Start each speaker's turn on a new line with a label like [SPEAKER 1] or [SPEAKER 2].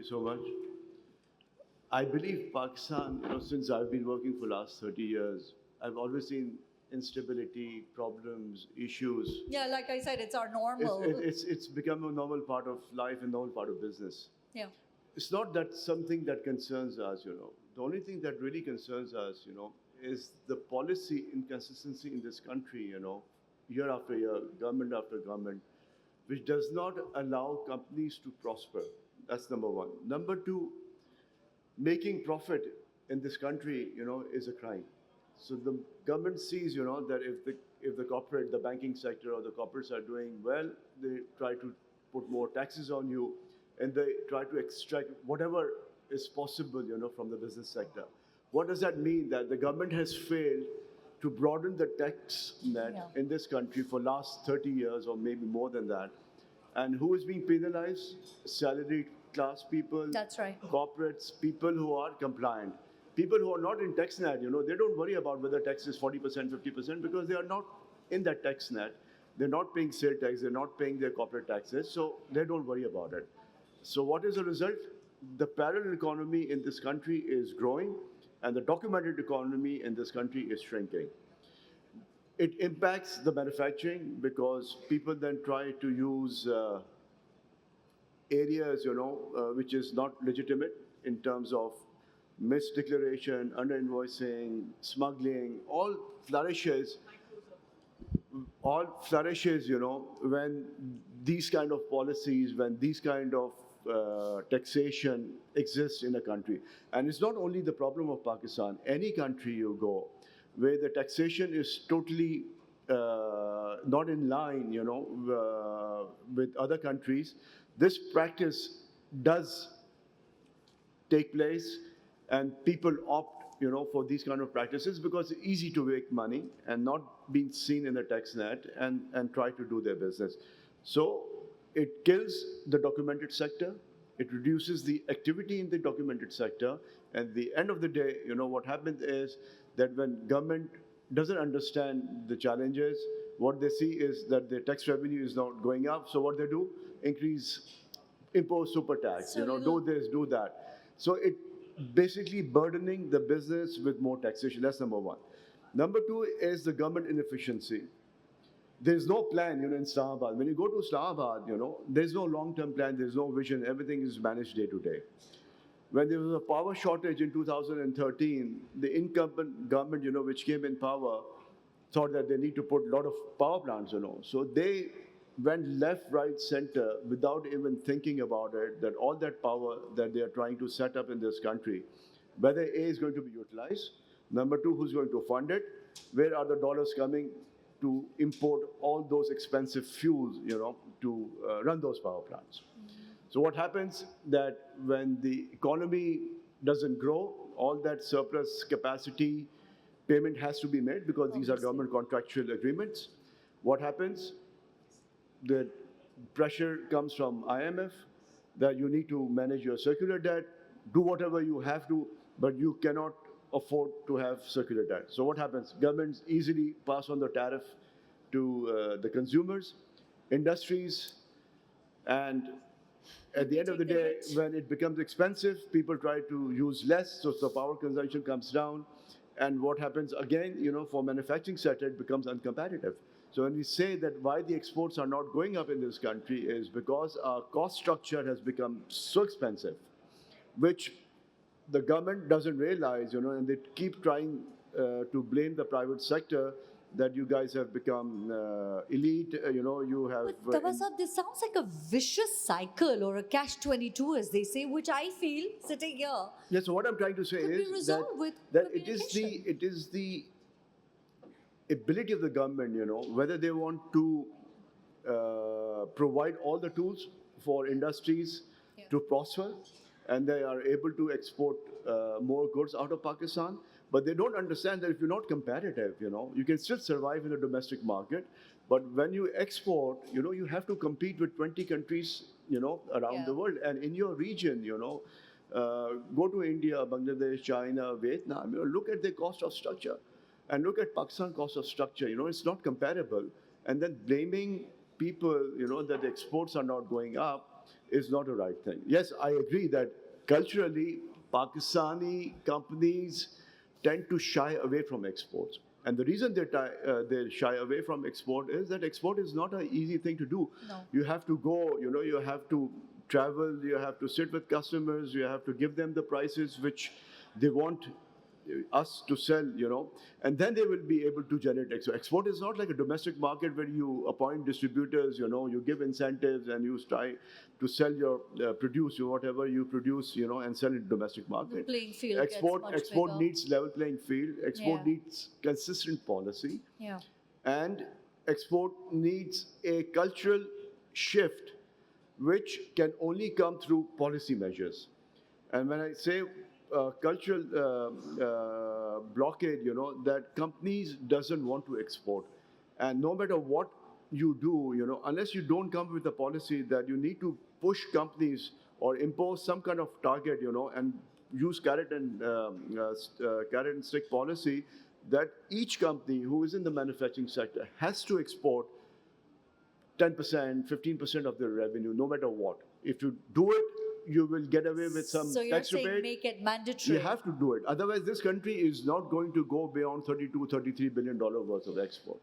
[SPEAKER 1] you so much. I believe Pakistan, since I've been working for last 30 years, I've always seen instability, problems, issues.
[SPEAKER 2] Yeah, like I said, it's our
[SPEAKER 1] It's,
[SPEAKER 2] normal.
[SPEAKER 1] it's become a normal part of life and normal part of business.
[SPEAKER 2] Yeah.
[SPEAKER 1] It's not that something that concerns us. The only thing that really concerns us, is the policy inconsistency in this country, year after year, government after government, which does not allow companies to prosper. That's number one. Number two, making profit in this country, is a crime. So the government sees, that if the corporate, the banking sector or the corporates are doing well, they try to put more taxes on you, and they try to extract whatever is possible, from the business sector. What does that mean? That the government has failed to broaden the tax net in this country for last 30 years or maybe more than that. And who is being penalized? Salaried class people.
[SPEAKER 2] That's right.
[SPEAKER 1] Corporates, people who are compliant. People who are not in tax net, they don't worry about whether tax is 40%, 50%, because they are not in that tax net. They're not paying sale tax, they're not paying their corporate taxes, so they don't worry about it. So what is the result? The parallel economy in this country is growing, and the documented economy in this country is shrinking. It impacts the manufacturing because people then try to use areas, which is not legitimate in terms of misdeclaration, under-invoicing, smuggling, all flourishes, when these kind of policies, when these kind of taxation exists in a country. And it's not only the problem of Pakistan. Any country you go where the taxation is totally not in line, with other countries, this practice does take place, and people opt, for these kind of practices because it's easy to make money and not being seen in the tax net and try to do their business. So it kills the documented sector. It reduces the activity in the documented sector. And at the end of the day, what happens is that when government doesn't understand the challenges, what they see is that the tax revenue is not going up. So what they do? Impose super tax, do this, do that. So it basically burdening the business with more taxation. That's number one. Number two is the government inefficiency. There's no plan, in Islamabad. When you go to Islamabad, there's no long-term plan, there's no vision, everything is managed day to day. When there was a power shortage in 2013, the incumbent government, which came in power, thought that they need to put a lot of power plants. So they went left, right, center without even thinking about it, that all that power that they are trying to set up in this country, whether A is going to be utilized, number two, who's going to fund it, where are the dollars coming to import all those expensive fuels, to run those power plants. So what happens that when the economy doesn't grow, all that surplus capacity payment has to be made because these are government contractual agreements. What happens? The pressure comes from IMF that you need to manage your circular debt, do whatever you have to, but you cannot afford to have circular debt. So what happens? Governments easily pass on the tariff to the consumers, industries, and at the end of the day, when it becomes expensive, people try to use less, so the power consumption comes down. And what happens again, for manufacturing sector, it becomes uncompetitive. So when we say that why the exports are not going up in this country is because our cost structure has become so expensive, which the government doesn't realize, and they keep trying to blame the private sector that you guys have become elite, you have...
[SPEAKER 2] But Tabba sir, this sounds like a vicious cycle or a catch-22, as they say, which I feel, sitting here...
[SPEAKER 1] Yeah, so what I'm trying to say is that it is the ability of the government, whether they want to provide all the tools for industries to prosper, and they are able to export more goods out of Pakistan. But they don't understand that if you're not competitive, you can still survive in the domestic market. But when you export, you have to compete with 20 countries, around the world. And in your region, go to India, Bangladesh, China, Vietnam, look at the cost of structure. And look at Pakistan cost of structure, it's not comparable. And then blaming people, that the exports are not going up, is not a right thing. Yes, I agree that culturally, Pakistani companies tend to shy away from exports. And the reason they shy away from export is that export is not an easy thing to do.
[SPEAKER 2] No.
[SPEAKER 1] You have to go, you have to travel, you have to sit with customers, you have to give them the prices which they want us to sell, and then they will be able to generate export. Export is not like a domestic market where you appoint distributors, you give incentives and you try to sell your produce, whatever you produce, and sell in domestic market.
[SPEAKER 2] Playing field
[SPEAKER 1] Export
[SPEAKER 2] gets much
[SPEAKER 1] export
[SPEAKER 2] bigger.
[SPEAKER 1] needs level playing field. Export
[SPEAKER 2] Yeah.
[SPEAKER 1] needs consistent policy,
[SPEAKER 2] Yeah.
[SPEAKER 1] and export needs a cultural shift, which can only come through policy measures. And when I say cultural blockade, that companies doesn't want to export. And no matter what you do, unless you don't come with a policy that you need to push companies or impose some kind of target, and use carrot and stick policy, that each company who is in the manufacturing sector has to export 10%, 15% of their revenue, no matter what. If you do it, you will get away with some
[SPEAKER 2] So you're
[SPEAKER 1] tax
[SPEAKER 2] saying
[SPEAKER 1] rebate.
[SPEAKER 2] make it mandatory.
[SPEAKER 1] You have to do it. Otherwise, this country is not going to go beyond $32, $33 billion worth of export.